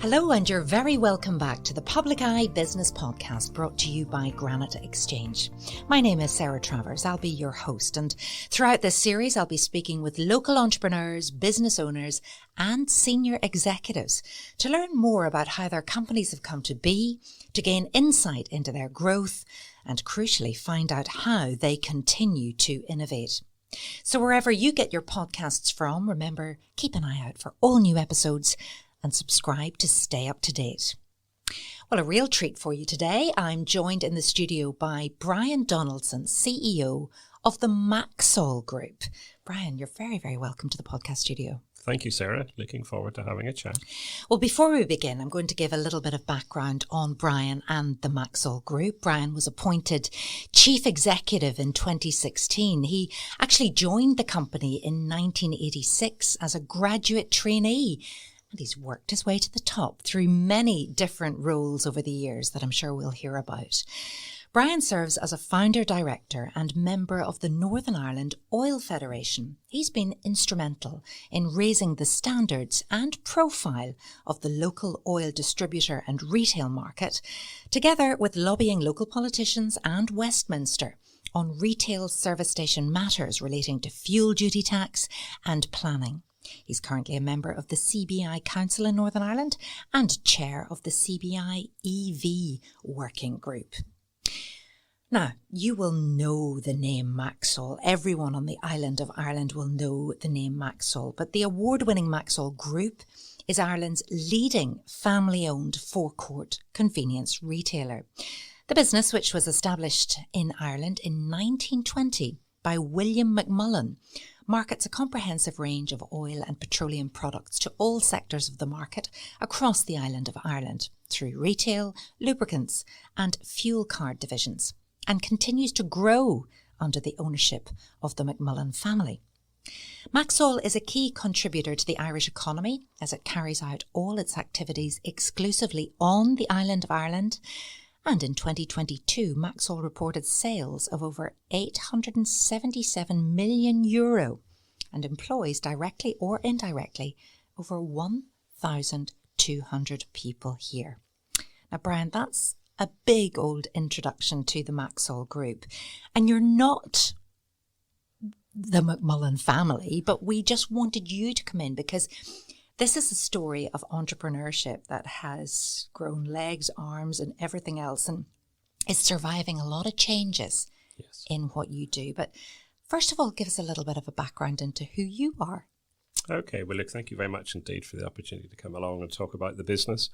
Hello, and you're very welcome back to the Public Eye Business Podcast brought to you by Granite Exchange. My name is Sarah Travers. I'll be your host, and throughout this series I'll be speaking with local entrepreneurs, business owners and senior executives to learn more about how their companies have come to be, to gain insight into their growth and crucially find out how they continue to innovate. So wherever you get your podcasts from, remember, keep an eye out for all new episodes and subscribe to stay up to date. Well, a real treat for you today. I'm joined in the studio by Brian Donaldson, CEO of the Maxol Group. Brian, you're very, very welcome to the podcast studio. Thank you, Sarah. Looking forward to having a chat. Well, before we begin, I'm going to give a little bit of background on Brian and the Maxol Group. Brian was appointed Chief Executive in 2016. He actually joined the company in 1986 as a graduate trainee. And he's worked his way to the top through many different roles over the years that I'm sure we'll hear about. Brian serves as a founder director and member of the Northern Ireland Oil Federation. He's been instrumental in raising the standards and profile of the local oil distributor and retail market, together with lobbying local politicians and Westminster on retail service station matters relating to fuel duty tax and planning. He's currently a member of the CBI Council in Northern Ireland and chair of the CBI EV Working Group. Now, you will know the name Maxol. Everyone on the island of Ireland will know the name Maxol. But the award-winning Maxol Group is Ireland's leading family-owned forecourt convenience retailer. The business, which was established in Ireland in 1920 by William McMullen, markets a comprehensive range of oil and petroleum products to all sectors of the market across the island of Ireland through retail, lubricants and fuel card divisions, and continues to grow under the ownership of the McMullen family. Maxol is a key contributor to the Irish economy as it carries out all its activities exclusively on the island of Ireland. And in 2022, Maxol reported sales of over €877 million and employs directly or indirectly over 1,200 people here. Now, Brian, that's a big old introduction to the Maxol Group. And you're not the McMullen family, but we just wanted you to come in because this is a story of entrepreneurship that has grown legs, arms and everything else and is surviving a lot of changes in what you do. But first of all, give us a little bit of a background into who you are. Okay, well, look, thank you very much indeed for the opportunity to come along and talk about the business.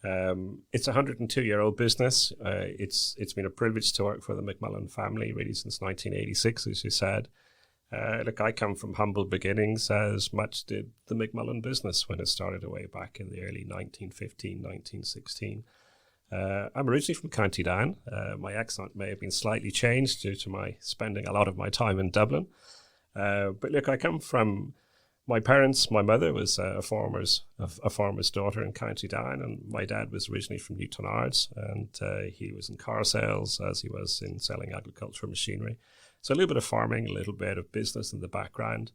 It's a 102-year-old business. It's been a privilege to work for the McMullen family really since 1986, as you said. Look, I come from humble beginnings, as much did the McMullen business when it started away back in the early 1915, 1916. I'm originally from County Down. My accent may have been slightly changed due to my spending a lot of my time in Dublin. But look, I come from my parents. My mother was a farmer's daughter in County Down, and my dad was originally from Newtownards, and he was in car sales as he was in selling agricultural machinery. So a little bit of farming, a little bit of business in the background.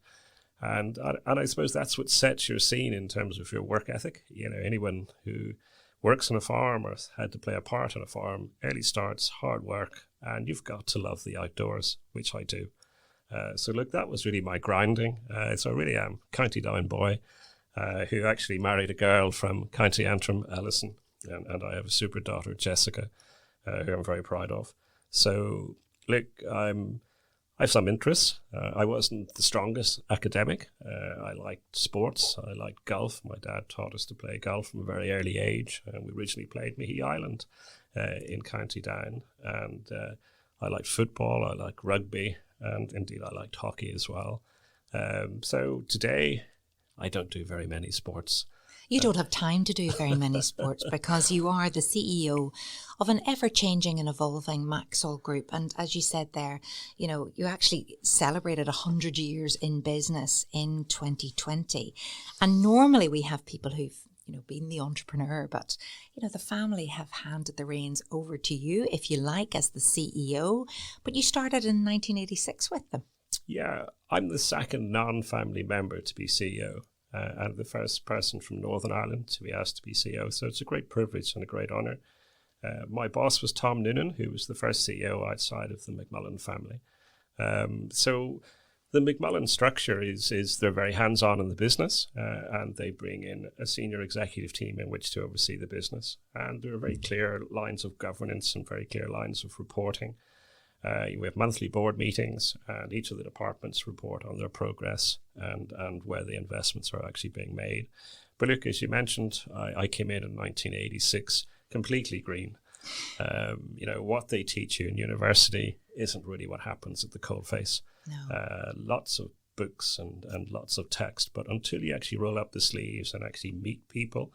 And I suppose that's what sets your scene in terms of your work ethic. You know, anyone who works on a farm or has had to play a part on a farm, early starts, hard work, and you've got to love the outdoors, which I do. So look, that was really my grounding. So I really am a County Down boy who actually married a girl from County Antrim, Alison, and I have a super daughter, Jessica, who I'm very proud of. So look, I have some interests. I wasn't the strongest academic. I liked sports. I liked golf. My dad taught us to play golf from a very early age. We originally played Mahee Island in County Down. And I liked football. I liked rugby. And indeed, I liked hockey as well. So today, I don't do very many sports. You don't have time to do very many sports because you are the CEO of an ever-changing and evolving Maxol Group. And as you said there, you know, you actually celebrated 100 years in business in 2020. And normally we have people who've, you know, been the entrepreneur, but, you know, the family have handed the reins over to you, if you like, as the CEO. But you started in 1986 with them. Yeah, I'm the second non-family member to be CEO. and the first person from Northern Ireland to be asked to be CEO. So it's a great privilege and a great honour. My boss was Tom Noonan, who was the first CEO outside of the McMullen family. So the McMullen structure is they're very hands-on in the business, and they bring in a senior executive team in which to oversee the business. And there are very clear lines of governance and very clear lines of reporting. We have monthly board meetings, and each of the departments report on their progress and where the investments are actually being made. But look, as you mentioned, I came in 1986 completely green. What they teach you in university isn't really what happens at the coalface. No. Lots of books and lots of text, but until you actually roll up the sleeves and actually meet people,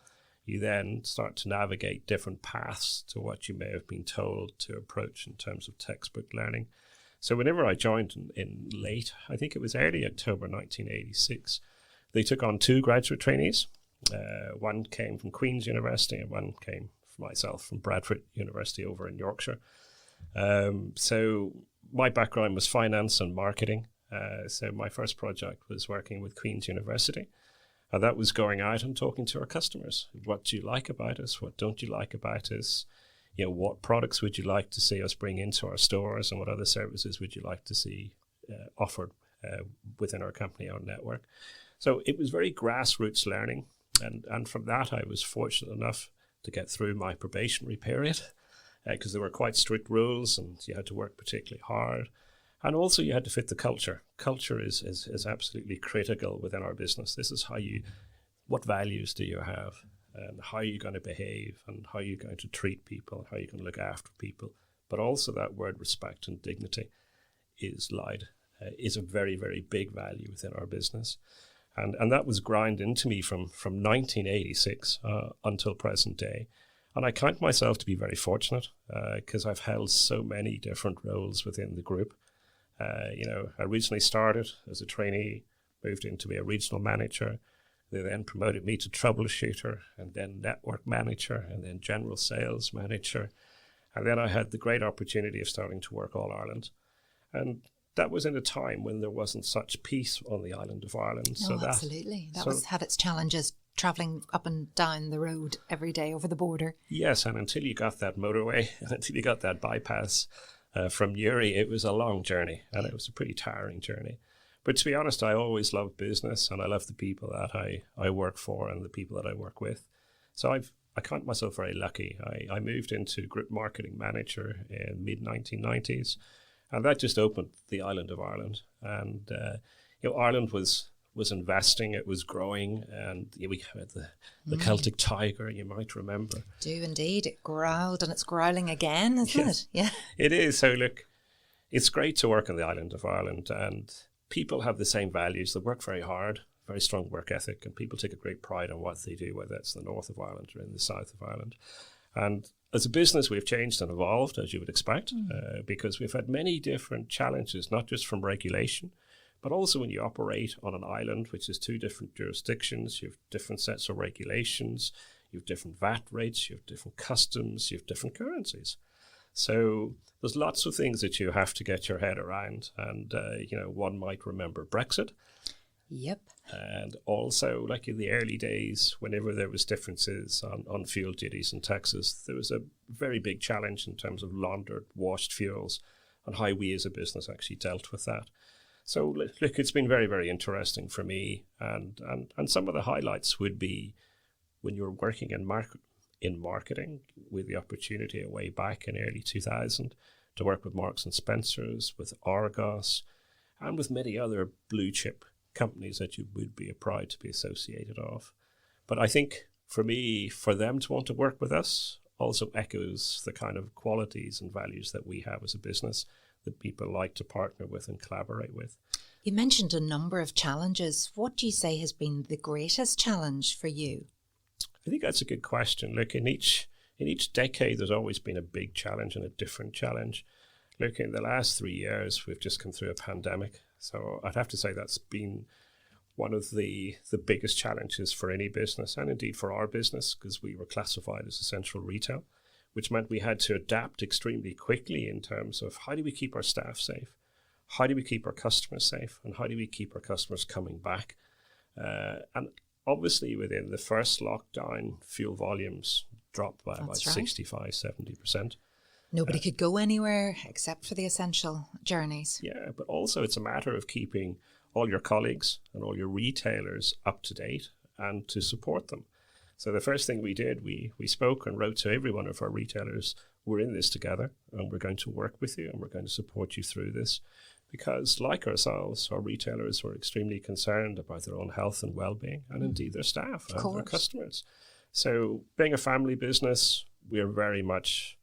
you then start to navigate different paths to what you may have been told to approach in terms of textbook learning. So whenever I joined in late, I think it was early October 1986, they took on 2 graduate trainees. One came from Queen's University and one came from myself from Bradford University over in Yorkshire. So my background was finance and marketing. So my first project was working with Queen's University. And that was going out and talking to our customers. What do you like about us? What don't you like about us? What products would you like to see us bring into our stores, and what other services would you like to see offered within our company, our network? So it was very grassroots learning. And from that, I was fortunate enough to get through my probationary period because there were quite strict rules and you had to work particularly hard. And also you had to fit the culture. Culture is absolutely critical within our business. This is what values do you have, and how are you going to behave, and how are you going to treat people, how are you going to look after people. But also that word respect and dignity is a very, very big value within our business. And that was ground into me from 1986 until present day. And I count myself to be very fortunate because I've held so many different roles within the group. I originally started as a trainee, moved in to be a regional manager. They then promoted me to troubleshooter, and then network manager, and then general sales manager. And then I had the great opportunity of starting to work All Ireland. And that was in a time when there wasn't such peace on the island of Ireland. No, absolutely. That had its challenges, travelling up and down the road every day over the border. Yes, and until you got that motorway, until you got that bypass, from Uri, it was a long journey, and it was a pretty tiring journey. But to be honest, I always loved business, and I love the people that I work for and the people that I work with. So I count myself very lucky. I moved into group marketing manager in mid-1990s, and that just opened the island of Ireland. And Ireland was investing, it was growing, and we had the Celtic tiger, you might remember. Do indeed. It growled, and it's growling again, isn't it? Yeah. It is. So look, it's great to work on the island of Ireland, and people have the same values. They work very hard, very strong work ethic, and people take a great pride on what they do, whether it's the north of Ireland or in the south of Ireland. And as a business, we've changed and evolved, as you would expect, because we've had many different challenges, not just from regulation, but also when you operate on an island, which is 2 different jurisdictions, you have different sets of regulations, you have different VAT rates, you have different customs, you have different currencies. So there's lots of things that you have to get your head around. And, one might remember Brexit. Yep. And also, like in the early days, whenever there was differences on fuel duties in Texas, there was a very big challenge in terms of laundered, washed fuels and how we as a business actually dealt with that. So, look, it's been very, very interesting for me. And some of the highlights would be when you're working in marketing with the opportunity way back in early 2000 to work with Marks and Spencer's, with Argos, and with many other blue chip companies that you would be proud to be associated of. But I think for me, for them to want to work with us also echoes the kind of qualities and values that we have as a business that people like to partner with and collaborate with. You mentioned a number of challenges. What do you say has been the greatest challenge for you? I think that's a good question. Look, in each decade, there's always been a big challenge and a different challenge. Look, in the last 3 years, we've just come through a pandemic. So I'd have to say that's been one of the biggest challenges for any business, and indeed for our business, because we were classified as essential retail, which meant we had to adapt extremely quickly in terms of how do we keep our staff safe? How do we keep our customers safe? And how do we keep our customers coming back? And obviously within the first lockdown, fuel volumes dropped by about That's right. 65, 70%. Nobody could go anywhere except for the essential journeys. Yeah, but also it's a matter of keeping all your colleagues and all your retailers up to date and to support them. So the first thing we did, we spoke and wrote to every one of our retailers, we're in this together and we're going to work with you and we're going to support you through this. Because like ourselves, our retailers were extremely concerned about their own health and well-being and indeed their staff and their customers. So being a family business, we are very much...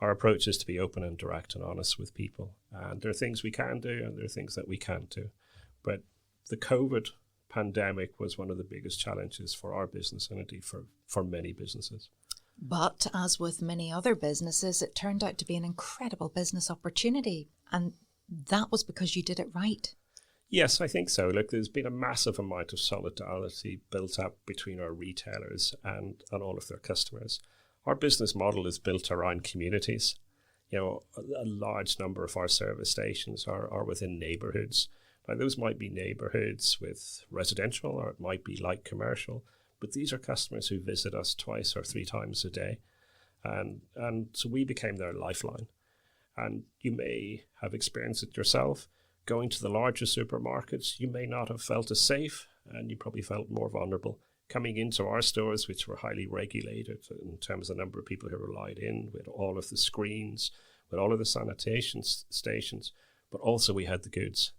Our approach is to be open and direct and honest with people. And there are things we can do and there are things that we can't do. But the COVID pandemic was one of the biggest challenges for our business and indeed for many businesses. But as with many other businesses, it turned out to be an incredible business opportunity. And that was because you did it right. Yes, I think so. Look, there's been a massive amount of solidarity built up between our retailers and all of their customers. Our business model is built around communities. You know, a large number of our service stations are within neighbourhoods. Now, those might be neighbourhoods with residential or it might be light commercial, but these are customers who visit us 2 or 3 times a day. And so we became their lifeline. And you may have experienced it yourself. Going to the larger supermarkets, you may not have felt as safe and you probably felt more vulnerable. Coming into our stores, which were highly regulated in terms of the number of people who relied in, with all of the screens, with all of the sanitation stations, but also we had the goods.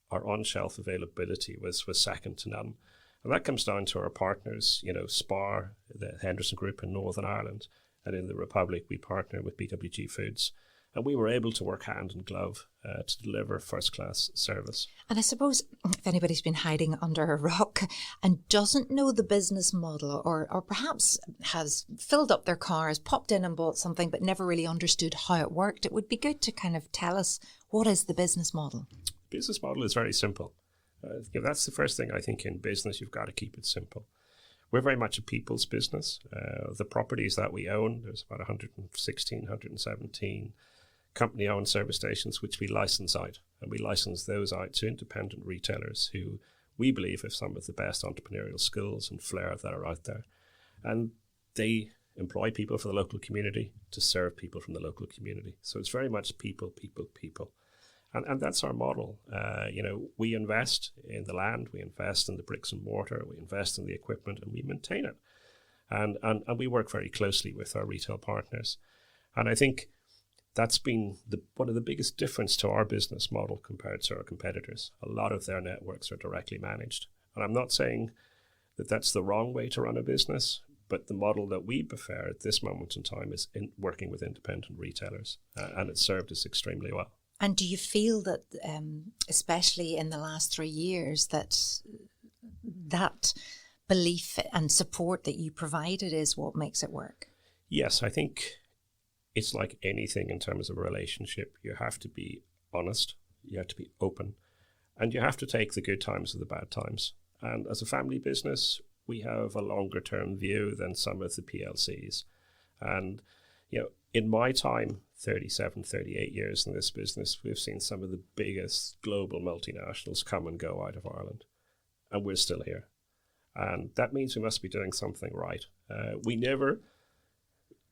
Our on-shelf availability was second to none. And that comes down to our partners, you know, Spar, the Henderson Group in Northern Ireland, and in the Republic we partner with BWG Foods. And we were able to work hand in glove to deliver first-class service. And I suppose if anybody's been hiding under a rock and doesn't know the business model or perhaps has filled up their cars, popped in and bought something but never really understood how it worked, it would be good to kind of tell us, what is the business model? Business model is very simple. That's the first thing I think in business, you've got to keep it simple. We're very much a people's business. The properties that we own, there's about 116, 117 company-owned service stations which we license out. And we license those out to independent retailers who we believe have some of the best entrepreneurial skills and flair that are out there. And they employ people for the local community to serve people from the local community. So it's very much people, people, people. And that's our model. You know, we invest in the land, we invest in the bricks and mortar, we invest in the equipment, and we maintain it. And we work very closely with our retail partners. And I think that's been one of the biggest difference to our business model compared to our competitors. A lot of their networks are directly managed. And I'm not saying that that's the wrong way to run a business, but the model that we prefer at this moment in time is working with independent retailers. And it's served us extremely well. And do you feel that, especially in the last 3 years, that belief and support that you provided is what makes it work? Yes, I think it's like anything in terms of a relationship. You have to be honest, you have to be open, and you have to take the good times with the bad times. And as a family business, we have a longer term view than some of the PLCs. And, you know, in my time, 37, 38 years in this business, we've seen some of the biggest global multinationals come and go out of Ireland. And we're still here. And that means we must be doing something right. We never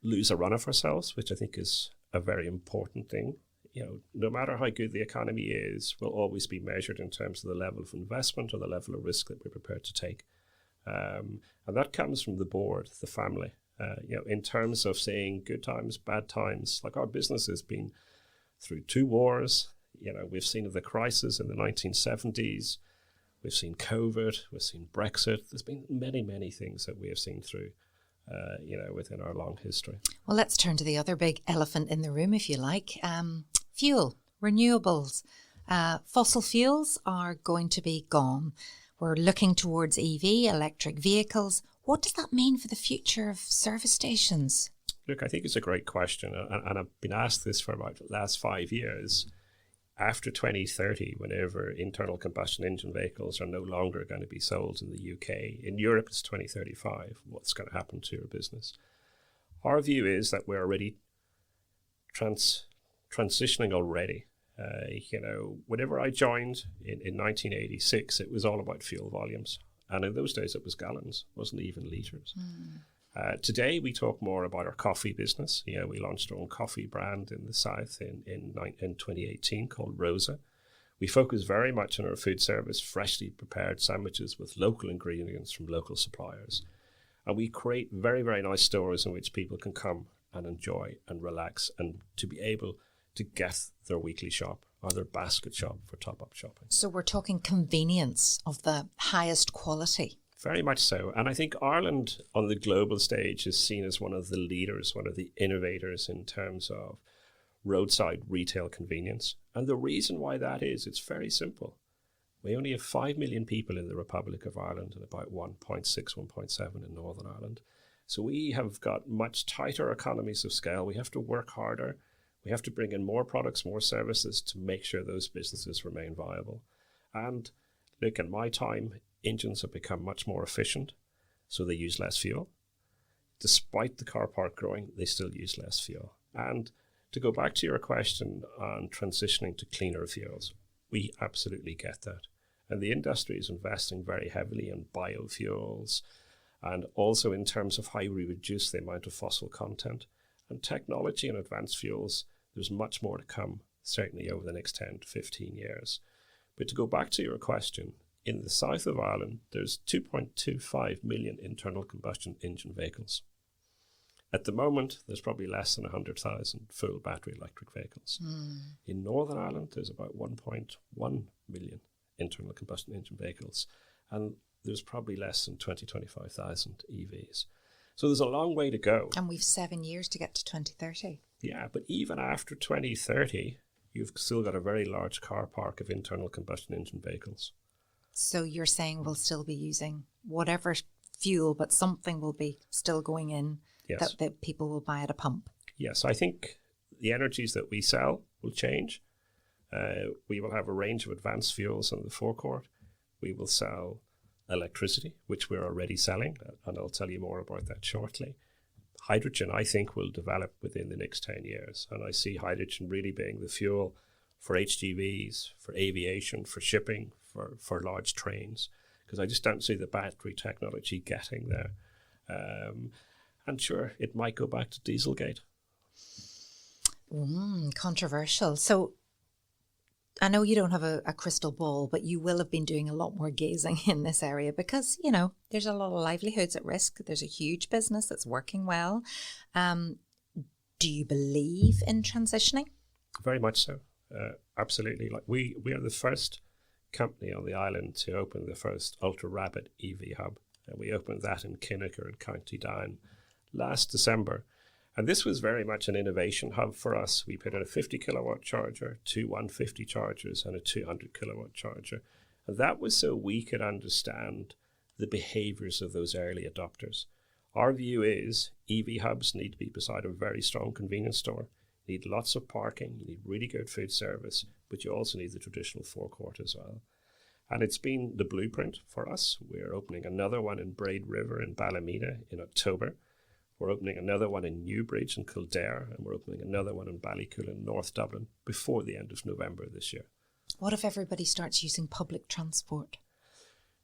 lose a run of ourselves, which I think is a very important thing. You know, no matter how good the economy is, we'll always be measured in terms of the level of investment or the level of risk that we're prepared to take. And that comes from the board, the family. You know, in terms of saying good times, bad times, like our business has been through 2 wars. You know, we've seen the crisis in the 1970s. We've seen COVID. We've seen Brexit. There's been many, many things that we have seen through, you know, within our long history. Well, let's turn to the other big elephant in the room, if you like. Fuel, renewables. Fossil fuels are going to be gone. We're looking towards EV, electric vehicles. What does that mean for the future of service stations? Look, I think it's a great question. And I've been asked this for about the last 5 years. After 2030, whenever internal combustion engine vehicles are no longer going to be sold in the UK, in Europe it's 2035, what's going to happen to your business? Our view is that we're already transitioning already. You know, whenever I joined in 1986, it was all about fuel volumes. And in those days, it was gallons, wasn't even litres. Today, we talk more about our coffee business. We launched our own coffee brand in the South in 2018 called Rosa. We focus very much on our food service, freshly prepared sandwiches with local ingredients from local suppliers. And we create very, very nice stores in which people can come and enjoy and relax and to be able to get their weekly shop or their basket shop for top-up shopping. So we're talking convenience of the highest quality. Very much so. And I think Ireland on the global stage is seen as one of the leaders, one of the innovators in terms of roadside retail convenience. And the reason why that is, it's very simple. We only have 5 million people in the Republic of Ireland and about 1.6, 1.7 in Northern Ireland. So we have got much tighter economies of scale. We have to work harder. We have to bring in more products, more services to make sure those businesses remain viable. And look, in my time, engines have become much more efficient, so they use less fuel. Despite the car park growing, they still use less fuel. And to go back to your question on transitioning to cleaner fuels, we absolutely get that. And the industry is investing very heavily in biofuels and also in terms of how we reduce the amount of fossil content. And technology and advanced fuels, there's much more to come, certainly over the next 10 to 15 years. But to go back to your question, in the south of Ireland, there's 2.25 million internal combustion engine vehicles. At the moment, there's probably less than 100,000 full battery electric vehicles. In Northern Ireland, there's about 1.1 million internal combustion engine vehicles, and there's probably less than 25,000 EVs. So there's a long way to go. And we've 7 years to get to 2030. Yeah, but even after 2030, you've still got a very large car park of internal combustion engine vehicles. So you're saying we'll still be using whatever fuel, but something will be still going in. Yes. That people will buy at a pump. Yes, I think the energies that we sell will change. We will have a range of advanced fuels on the forecourt. We will sell electricity, which we're already selling, and I'll tell you more about that shortly. Hydrogen, I think, will develop within the next 10 years, and I see hydrogen really being the fuel for HGVs, for aviation, for shipping, for large trains, because I just don't see the battery technology getting there. And sure, it might go back to Dieselgate. Controversial. So I know you don't have a crystal ball, but you will have been doing a lot more gazing in this area because, there's a lot of livelihoods at risk. There's a huge business that's working well. Do you believe in transitioning? Very much so. Absolutely. Like we are the first company on the island to open the first ultra-rapid EV hub. And we opened that in Kinnicker in County Down last December. And this was very much an innovation hub for us. We put in a 50 kilowatt charger, 2 150 chargers, and a 200 kilowatt charger. And that was so we could understand the behaviors of those early adopters. Our view is EV hubs need to be beside a very strong convenience store. You need lots of parking, you need really good food service, but you also need the traditional forecourt as well. And it's been the blueprint for us. We're opening another one in Braid River in Ballymena in October. We're opening another one in Newbridge in Kildare, and we're opening another one in Ballycool in North Dublin before the end of November this year. What if everybody starts using public transport?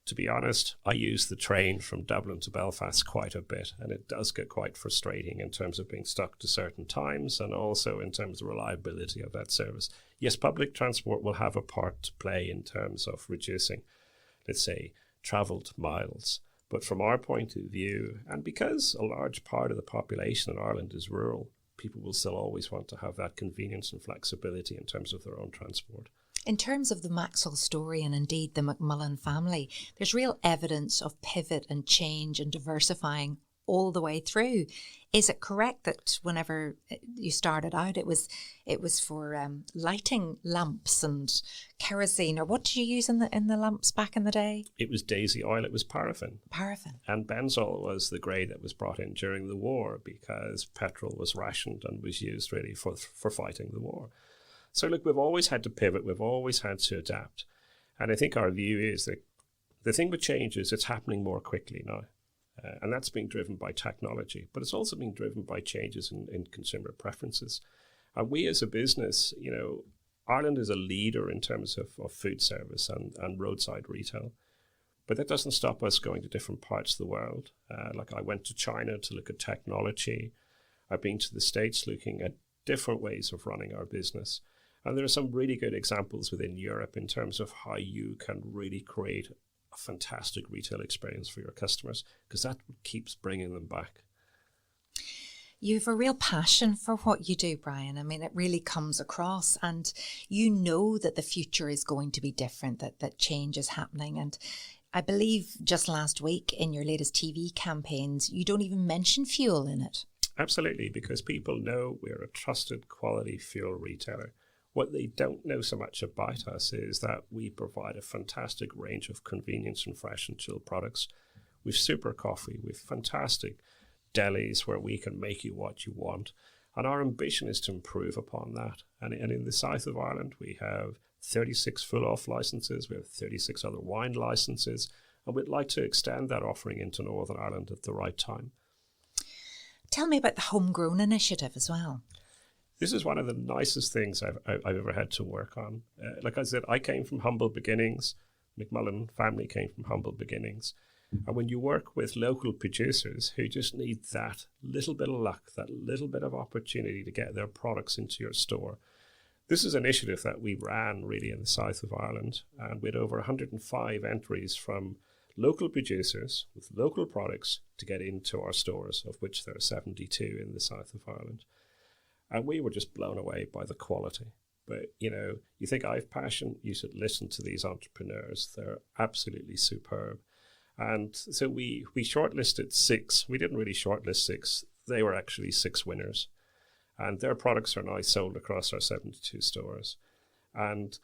To be honest, I use the train from Dublin to Belfast quite a bit, and it does get quite frustrating in terms of being stuck to certain times and also in terms of reliability of that service. Yes, public transport will have a part to play in terms of reducing, let's say, travelled miles. But from our point of view, and because a large part of the population in Ireland is rural, people will still always want to have that convenience and flexibility in terms of their own transport. In terms of the Maxol story and indeed the McMullen family, there's real evidence of pivot and change and diversifying all the way through. Is it correct that whenever you started out, it was for lighting lamps and kerosene, or what did you use in the lamps back in the day? It was daisy oil. It was paraffin. Paraffin. And benzol was the grade that was brought in during the war because petrol was rationed and was used really for fighting the war. So look, we've always had to pivot. We've always had to adapt. And I think our view is that the thing with change is it's happening more quickly now. And that's being driven by technology, but it's also being driven by changes in consumer preferences. And we as a business, Ireland is a leader in terms of food service and roadside retail. But that doesn't stop us going to different parts of the world. Like I went to China to look at technology. I've been to the States looking at different ways of running our business. And there are some really good examples within Europe in terms of how you can really create a fantastic retail experience for your customers, because that keeps bringing them back. You have a real passion for what you do, Brian. I mean, it really comes across, and you know that the future is going to be different, that change is happening. And I believe just last week in your latest TV campaigns, you don't even mention fuel in it. Absolutely, because people know we're a trusted quality fuel retailer. What they don't know so much about us is that we provide a fantastic range of convenience and fresh and chilled products. We've super coffee, we've fantastic delis where we can make you what you want. And our ambition is to improve upon that. And in the south of Ireland, we have 36 full off licenses, we have 36 other wine licenses, and we'd like to extend that offering into Northern Ireland at the right time. Tell me about the Homegrown initiative as well. This is one of the nicest things I've ever had to work on. Like I said, I came from humble beginnings. McMullen family came from humble beginnings. And when you work with local producers who just need that little bit of luck, that little bit of opportunity to get their products into your store, this is an initiative that we ran really in the south of Ireland. And we had over 105 entries from local producers with local products to get into our stores, of which there are 72 in the south of Ireland. And we were just blown away by the quality. But, you think I have passion, you should listen to these entrepreneurs. They're absolutely superb. And so we shortlisted 6. We didn't really shortlist 6. They were actually 6 winners. And their products are now sold across our 72 stores. And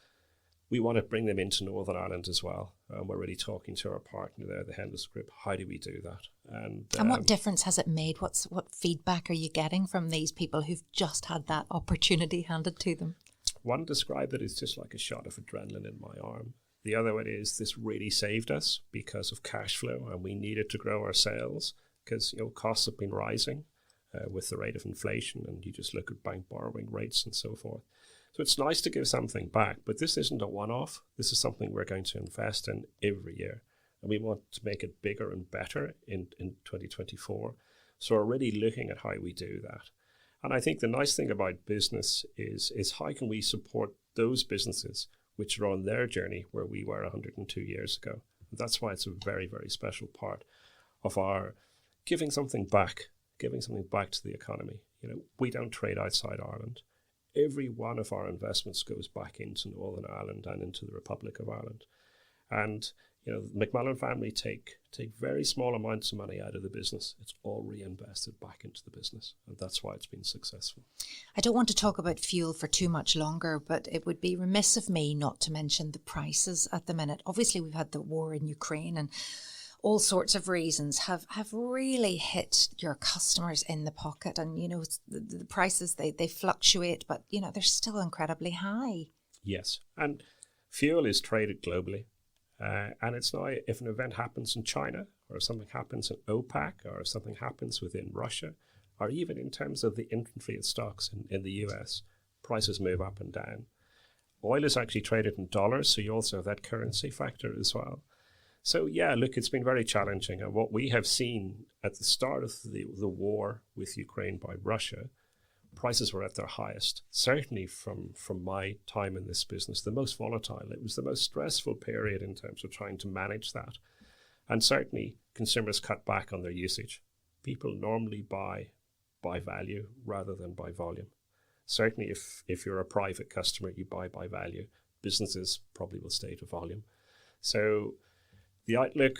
we want to bring them into Northern Ireland as well. We're already talking to our partner there, the Hendels Group. How do we do that? And what difference has it made? What feedback are you getting from these people who've just had that opportunity handed to them? One described it as just like a shot of adrenaline in my arm. The other one is this really saved us because of cash flow, and we needed to grow our sales because costs have been rising with the rate of inflation, and you just look at bank borrowing rates and so forth. So it's nice to give something back, but this isn't a one-off. This is something we're going to invest in every year, and we want to make it bigger and better in 2024. So we're already looking at how we do that. And I think the nice thing about business is how can we support those businesses which are on their journey where we were 102 years ago. And that's why it's a very, very special part of our giving something back to the economy. We don't trade outside Ireland. Every one of our investments goes back into Northern Ireland and into the Republic of Ireland. And the McMullen family take very small amounts of money out of the business. It's all reinvested back into the business, and that's why it's been successful. I don't want to talk about fuel for too much longer, but it would be remiss of me not to mention the prices at the minute. Obviously, we've had the war in Ukraine, and all sorts of reasons have really hit your customers in the pocket. And, the prices, they fluctuate, but, they're still incredibly high. Yes, and fuel is traded globally. And it's now, if an event happens in China, or something happens in OPEC, or something happens within Russia, or even in terms of the inventory of stocks in the US, prices move up and down. Oil is actually traded in dollars, so you also have that currency factor as well. So yeah, look, it's been very challenging. And what we have seen at the start of the war with Ukraine by Russia, prices were at their highest, certainly from my time in this business, the most volatile. It was the most stressful period in terms of trying to manage that. And certainly consumers cut back on their usage. People normally buy value rather than by volume. Certainly if you're a private customer, you buy by value. Businesses probably will stay to volume. So the outlook,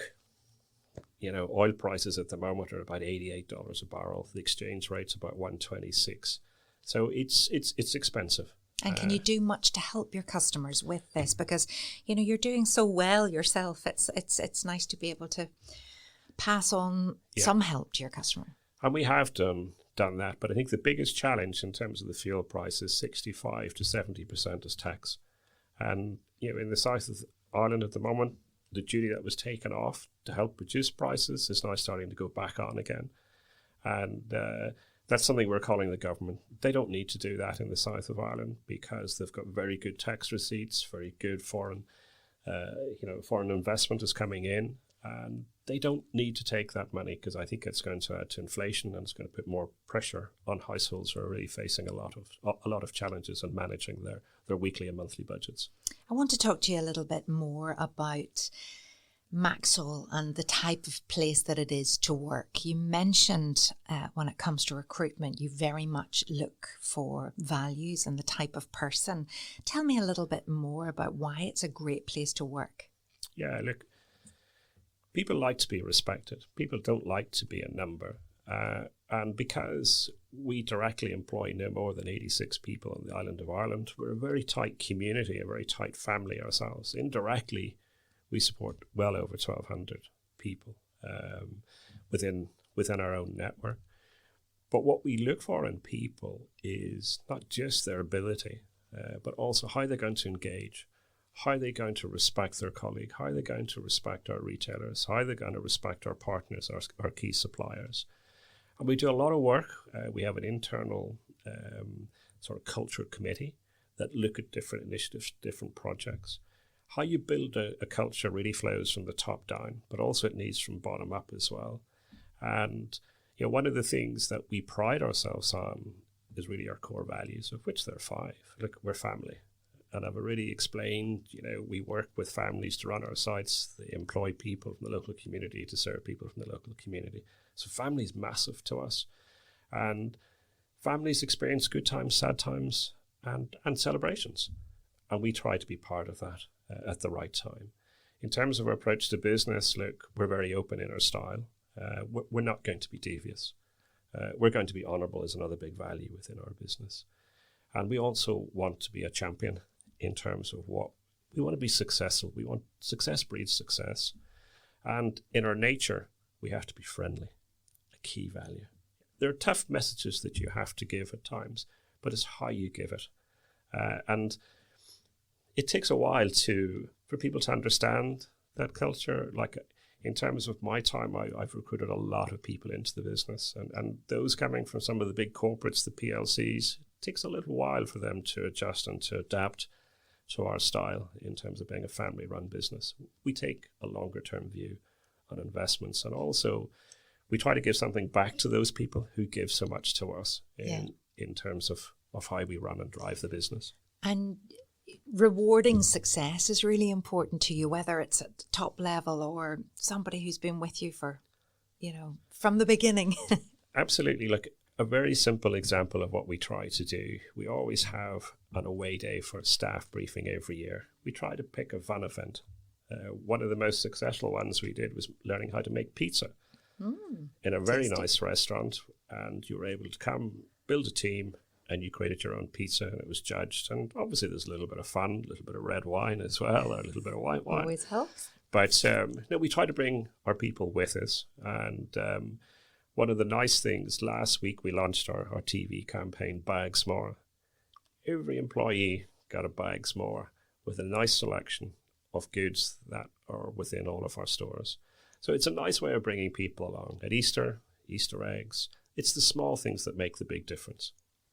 oil prices at the moment are about $88 a barrel. The exchange rate's about 126. So it's expensive. And can you do much to help your customers with this? Because, you're doing so well yourself. It's nice to be able to pass on some help to your customer. And we have done that. But I think the biggest challenge in terms of the fuel price is 65 to 70% is tax. And, in the south of Ireland at the moment, the duty that was taken off to help reduce prices is now starting to go back on again. And that's something we're calling the government. They don't need to do that in the south of Ireland because they've got very good tax receipts, very good foreign foreign investment is coming in, and they don't need to take that money because I think it's going to add to inflation and it's going to put more pressure on households who are really facing a lot of challenges in managing their weekly and monthly budgets. I want to talk to you a little bit more about Maxol and the type of place that it is to work. You mentioned when it comes to recruitment, you very much look for values and the type of person. Tell me a little bit more about why it's a great place to work. Yeah, look, people like to be respected. People don't like to be a number. And because we directly employ no more than 86 people on the island of Ireland, we're a very tight community, a very tight family ourselves. Indirectly, we support well over 1,200 people within our own network. But what we look for in people is not just their ability, but also how they're going to engage, how they're going to respect their colleague, how they're going to respect our retailers, how they're going to respect our partners, our key suppliers. And we do a lot of work. We have an internal sort of culture committee that look at different initiatives, different projects. How you build a culture really flows from the top down, but also it needs from bottom up as well. And one of the things that we pride ourselves on is really our core values, of which there are 5. Look, we're family. And I've already explained, we work with families to run our sites. They employ people from the local community to serve people from the local community. So family is massive to us. And families experience good times, sad times, and celebrations. And we try to be part of that at the right time. In terms of our approach to business, look, we're very open in our style. We're not going to be devious. We're going to be honourable is another big value within our business. And we also want to be a champion in terms of what we want to be successful. We want success breeds success. And in our nature, we have to be friendly, a key value. There are tough messages that you have to give at times, but it's how you give it. And it takes a while for people to understand that culture. Like in terms of my time, I've recruited a lot of people into the business, and those coming from some of the big corporates, the PLCs, it takes a little while for them to adjust and to adapt to our style in terms of being a family-run business. We take a longer-term view on investments, and also we try to give something back to those people who give so much to us in terms of how we run and drive the business. And rewarding success is really important to you, whether it's at the top level or somebody who's been with you for, from the beginning. Absolutely. Look, a very simple example of what we try to do. We always have an away day for staff briefing every year. We try to pick a fun event. One of the most successful ones we did was learning how to make pizza in a very nice restaurant. And you were able to come, build a team, and you created your own pizza, and it was judged. And obviously there's a little bit of fun, a little bit of red wine as well, or a little bit of white wine. Always helps. But we try to bring our people with us. And one of the nice things, last week we launched our TV campaign, Bags More. Every employee got a Bags More with a nice selection of goods that are within all of our stores. So it's a nice way of bringing people along. At Easter eggs, it's the small things that make the big difference.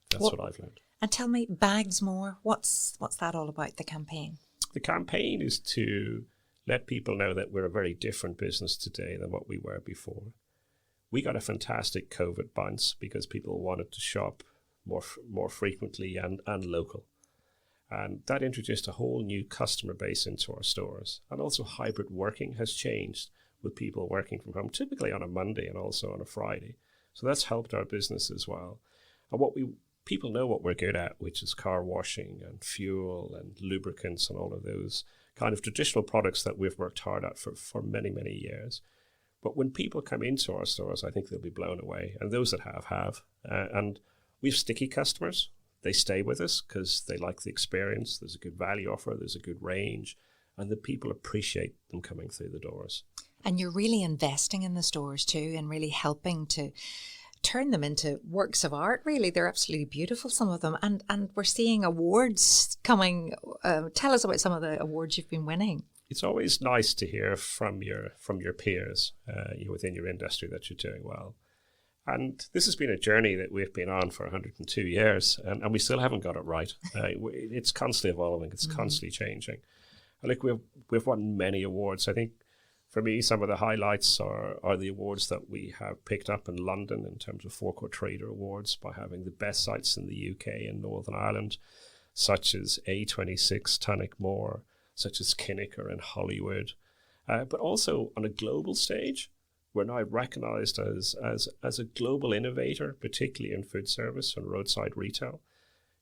That's what I've learned. And tell me, Bags More, what's that all about, the campaign? The campaign is to let people know that we're a very different business today than what we were before. We got a fantastic COVID bounce because people wanted to shop more frequently and local. And that introduced a whole new customer base into our stores. And also hybrid working has changed with people working from home, typically on a Monday and also on a Friday. So that's helped our business as well. And people know what we're good at, which is car washing and fuel and lubricants and all of those kind of traditional products that we've worked hard at for many, many years. But when people come into our stores, I think they'll be blown away. And those that have. And we have sticky customers. They stay with us because they like the experience. There's a good value offer. There's a good range. And the people appreciate them coming through the doors. And you're really investing in the stores too, and really helping to turn them into works of art, really. They're absolutely beautiful, some of them. And we're seeing awards coming. Tell us about some of the awards you've been winning. It's always nice to hear from your peers within your industry that you're doing well. And this has been a journey that we've been on for 102 years, and we still haven't got it right. It's constantly evolving. It's constantly changing. And like we've won many awards. I think for me, some of the highlights are the awards that we have picked up in London in terms of Forecourt Trader Awards by having the best sites in the UK and Northern Ireland, such as A26 Tannick such as Kinnicker in Hollywood. But also on a global stage, we're now recognised as a global innovator, particularly in food service and roadside retail.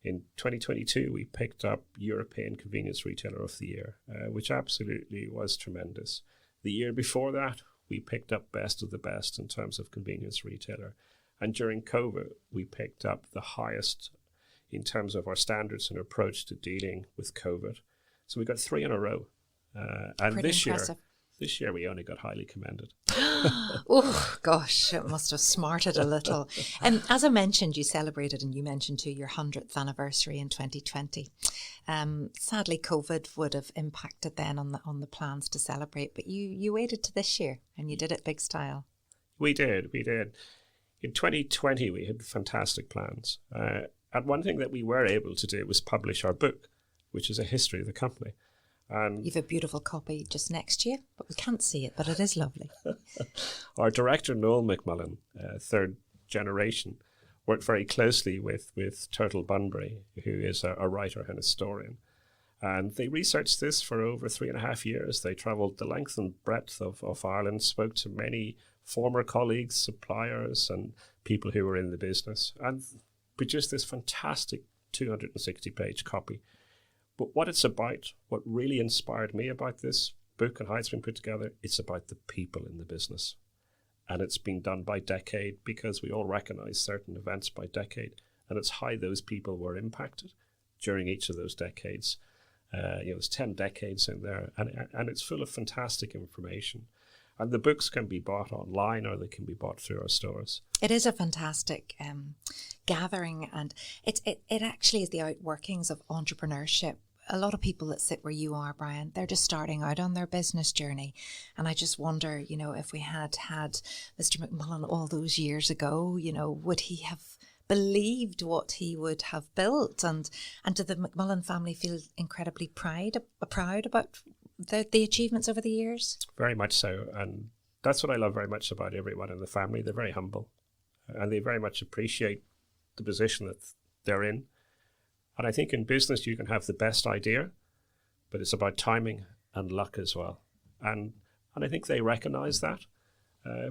In 2022, we picked up European Convenience Retailer of the Year, which absolutely was tremendous. The year before that, we picked up Best of the Best in terms of convenience retailer. And during COVID, we picked up the highest in terms of our standards and approach to dealing with COVID. So we got 3 in a row. And Pretty this impressive. This year we only got highly commended. Oh, gosh, it must have smarted a little. And as I mentioned, you celebrated, and you mentioned too, your 100th anniversary in 2020. Sadly, COVID would have impacted then on the plans to celebrate, but you waited to this year and you did it big style. We did. In 2020, we had fantastic plans. And one thing that we were able to do was publish our book, which is a history of the company. And you've a beautiful copy just next to you, but we can't see it, but it is lovely. Our director, Noel McMullen, third generation, worked very closely with Turtle Bunbury, who is a writer and historian. And they researched this for over 3.5 years. They travelled the length and breadth of Ireland, spoke to many former colleagues, suppliers, and people who were in the business, and produced this fantastic 260-page copy. But what it's about, what really inspired me about this book and how it's been put together, it's about the people in the business. And it's been done by decade because we all recognize certain events by decade. And it's how those people were impacted during each of those decades. There's 10 decades in there, and it's full of fantastic information. And the books can be bought online or they can be bought through our stores. It is a fantastic gathering, and it actually is the outworkings of entrepreneurship. A lot of people that sit where you are, Brian, they're just starting out on their business journey. And I just wonder, if we had Mr. McMullen all those years ago, would he have believed what he would have built? And did the McMullen family feel incredibly proud about the achievements over the years? Very much so. And that's what I love very much about everyone in the family. They're very humble and they very much appreciate the position that they're in. And I think in business, you can have the best idea, but it's about timing and luck as well. And I think they recognize that.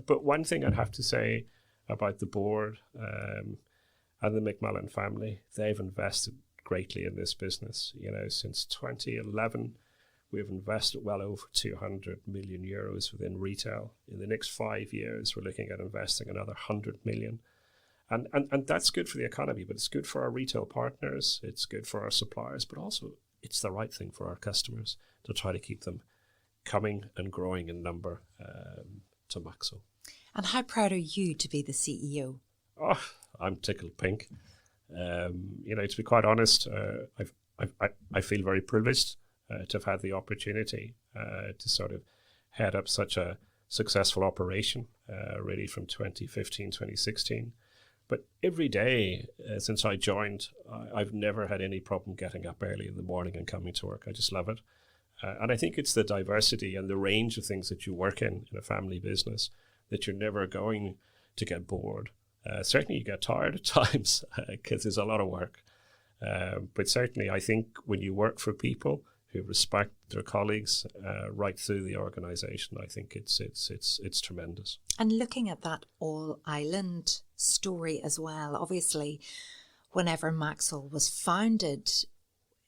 But one thing I'd have to say about the board and the McMullen family, they've invested greatly in this business. Since 2011, we've invested well over 200 million euros within retail. In the next 5 years, we're looking at investing another 100 million. And that's good for the economy, but it's good for our retail partners, it's good for our suppliers, but also it's the right thing for our customers to try to keep them coming and growing in number to Maxol. And how proud are you to be the CEO? Oh, I'm tickled pink. To be quite honest, I feel very privileged to have had the opportunity to sort of head up such a successful operation, really from 2015, 2016. But every day since I joined, I've never had any problem getting up early in the morning and coming to work. I just love it. And I think it's the diversity and the range of things that you work in a family business that you're never going to get bored. Certainly you get tired at times because there's a lot of work. But certainly I think when you work for people who respect their colleagues right through the organisation, I think it's tremendous. And looking at that all-island story as well, obviously, whenever Maxol was founded,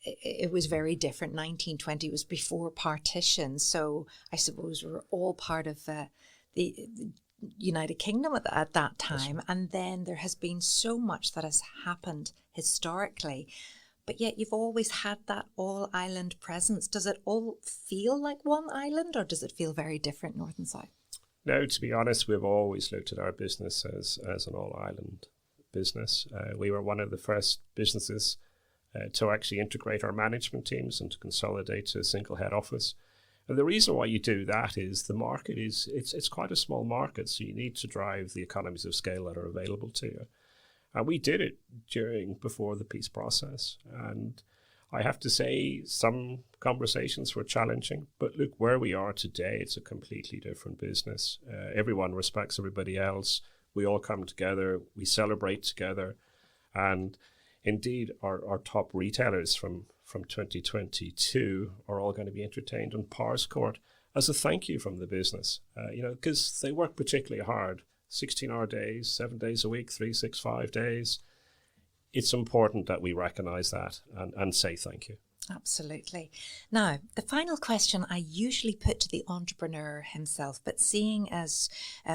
it was very different. 1920 was before partition, so I suppose we're all part of the United Kingdom at that time. Yes. And then there has been so much that has happened historically. But yet you've always had that all-island presence. Does it all feel like one island, or does it feel very different north and south? No, to be honest, we've always looked at our business as an all-island business. We were one of the first businesses to actually integrate our management teams and to consolidate to a single head office. And the reason why you do that is the market it's quite a small market, so you need to drive the economies of scale that are available to you. And we did it before the peace process. And I have to say some conversations were challenging, but look, where we are today, it's a completely different business. Everyone respects everybody else. We all come together, we celebrate together, and indeed our top retailers from 2022 are all going to be entertained on Pars Court as a thank you from the business, because they work particularly hard, 16-hour days, 7 days a week, 365 days. It's important that we recognise that and say thank you. Absolutely. Now, the final question I usually put to the entrepreneur himself, but seeing as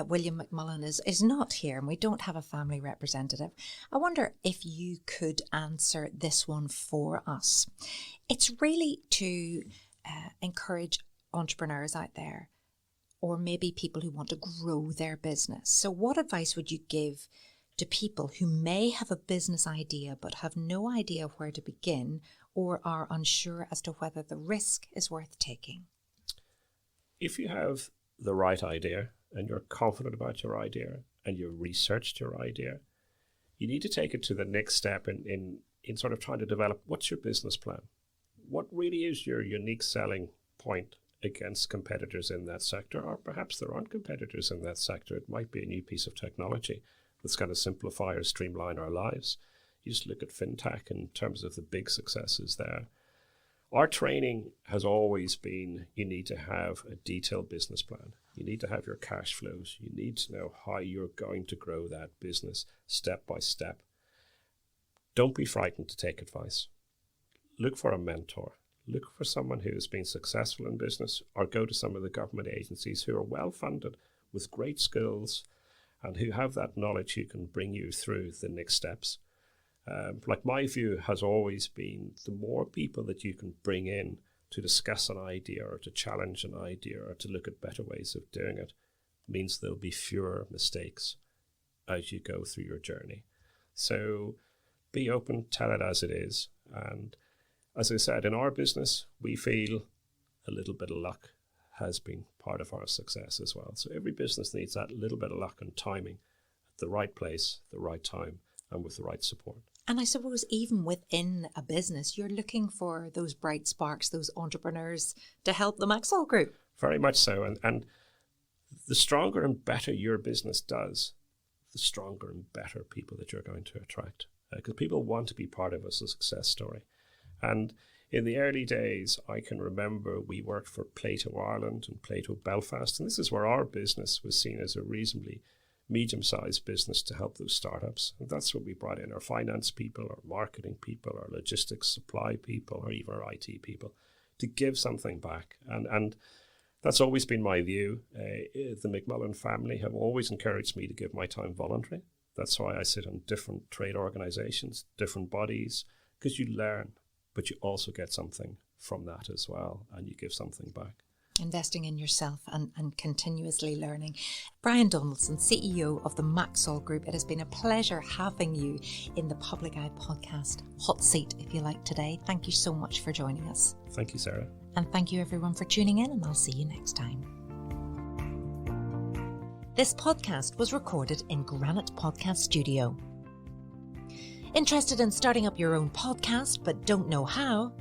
William McMullen is not here and we don't have a family representative, I wonder if you could answer this one for us. It's really to encourage entrepreneurs out there, or maybe people who want to grow their business. So what advice would you give to people who may have a business idea but have no idea where to begin, or are unsure as to whether the risk is worth taking? If you have the right idea and you're confident about your idea and you've researched your idea, you need to take it to the next step in sort of trying to develop what's your business plan? What really is your unique selling point against competitors in that sector? Or perhaps there aren't competitors in that sector. It might be a new piece of technology that's going to simplify or streamline our lives. You just look at fintech in terms of the big successes there. Our training has always been, you need to have a detailed business plan. You need to have your cash flows. You need to know how you're going to grow that business step by step. Don't be frightened to take advice. Look for a mentor. Look for someone who has been successful in business, or go to some of the government agencies who are well funded with great skills and who have that knowledge who can bring you through the next steps. Like my view has always been, the more people that you can bring in to discuss an idea or to challenge an idea or to look at better ways of doing it, means there'll be fewer mistakes as you go through your journey. So be open, tell it as it is. And as I said, in our business, we feel a little bit of luck has been part of our success as well. So every business needs that little bit of luck and timing at the right place, the right time, and with the right support. And I suppose even within a business, you're looking for those bright sparks, those entrepreneurs to help the Maxol Group. Very much so. And the stronger and better your business does, the stronger and better people that you're going to attract. Because people want to be part of a success story. And in the early days, I can remember we worked for Plato Ireland and Plato Belfast. And this is where our business was seen as a reasonably medium-sized business to help those startups. And that's what we brought in, our finance people, our marketing people, our logistics supply people, or even our IT people, to give something back. And that's always been my view. The McMullen family have always encouraged me to give my time voluntary. That's why I sit on different trade organizations, different bodies, because you learn, but you also get something from that as well, and you give something back. Investing in yourself and continuously learning. Brian Donaldson, CEO of the Maxol Group, it has been a pleasure having you in the Public Eye podcast, hot seat if you like today. Thank you so much for joining us. Thank you, Sarah. And thank you everyone for tuning in, and I'll see you next time. This podcast was recorded in Granite Podcast Studio. Interested in starting up your own podcast but don't know how?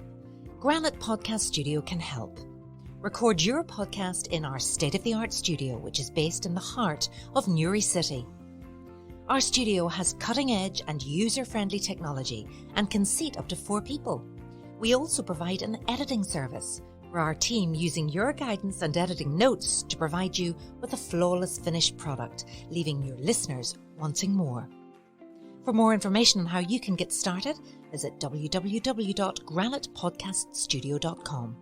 Granite Podcast Studio can help. Record your podcast in our state-of-the-art studio, which is based in the heart of Newry City. Our studio has cutting-edge and user-friendly technology and can seat up to 4 people. We also provide an editing service, where our team using your guidance and editing notes to provide you with a flawless finished product, leaving your listeners wanting more. For more information on how you can get started, visit www.granitepodcaststudio.com.